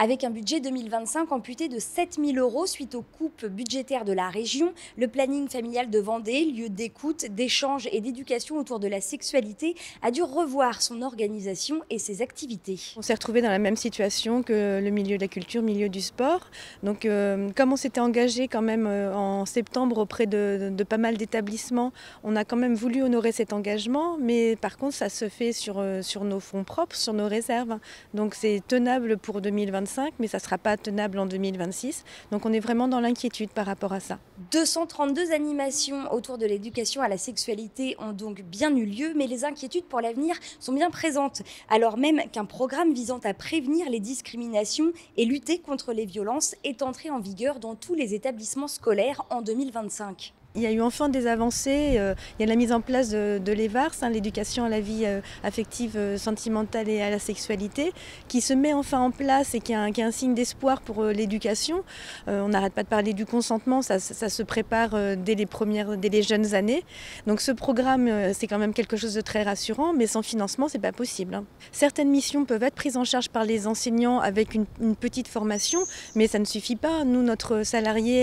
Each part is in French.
Avec un budget 2025 amputé de 7 000 € suite aux coupes budgétaires de la région, le planning familial de Vendée, lieu d'écoute, d'échange et d'éducation autour de la sexualité, a dû revoir son organisation et ses activités. On s'est retrouvé dans la même situation que le milieu de la culture, milieu du sport. Donc comme on s'était engagé quand même en septembre auprès de pas mal d'établissements, on a quand même voulu honorer cet engagement, mais par contre ça se fait sur nos fonds propres, sur nos réserves. Donc c'est tenable pour 2025, mais ça ne sera pas tenable en 2026. Donc on est vraiment dans l'inquiétude par rapport à ça. 232 animations autour de l'éducation à la sexualité ont donc bien eu lieu, mais les inquiétudes pour l'avenir sont bien présentes, alors même qu'un programme visant à prévenir les discriminations et lutter contre les violences est entré en vigueur dans tous les établissements scolaires en 2025. Il y a eu enfin des avancées, il y a la mise en place de l'EVARS, l'éducation à la vie affective, sentimentale et à la sexualité, qui se met enfin en place et qui est un signe d'espoir pour l'éducation. On n'arrête pas de parler du consentement, ça se prépare dès les jeunes années. Donc ce programme, c'est quand même quelque chose de très rassurant, mais sans financement, c'est pas possible. Certaines missions peuvent être prises en charge par les enseignants avec une petite formation, mais ça ne suffit pas. Nous, notre salarié,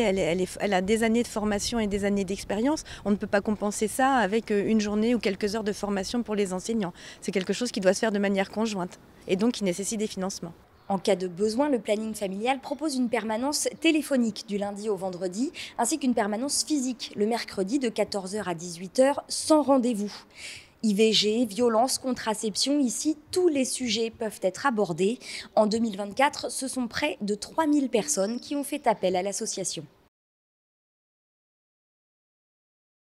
elle a des années de formation et des années d'expérience, on ne peut pas compenser ça avec une journée ou quelques heures de formation pour les enseignants. C'est quelque chose qui doit se faire de manière conjointe et donc qui nécessite des financements. En cas de besoin, le planning familial propose une permanence téléphonique du lundi au vendredi, ainsi qu'une permanence physique le mercredi de 14 h à 18 h sans rendez-vous. IVG, violence, contraception, ici, tous les sujets peuvent être abordés. En 2024, ce sont près de 3000 personnes qui ont fait appel à l'association.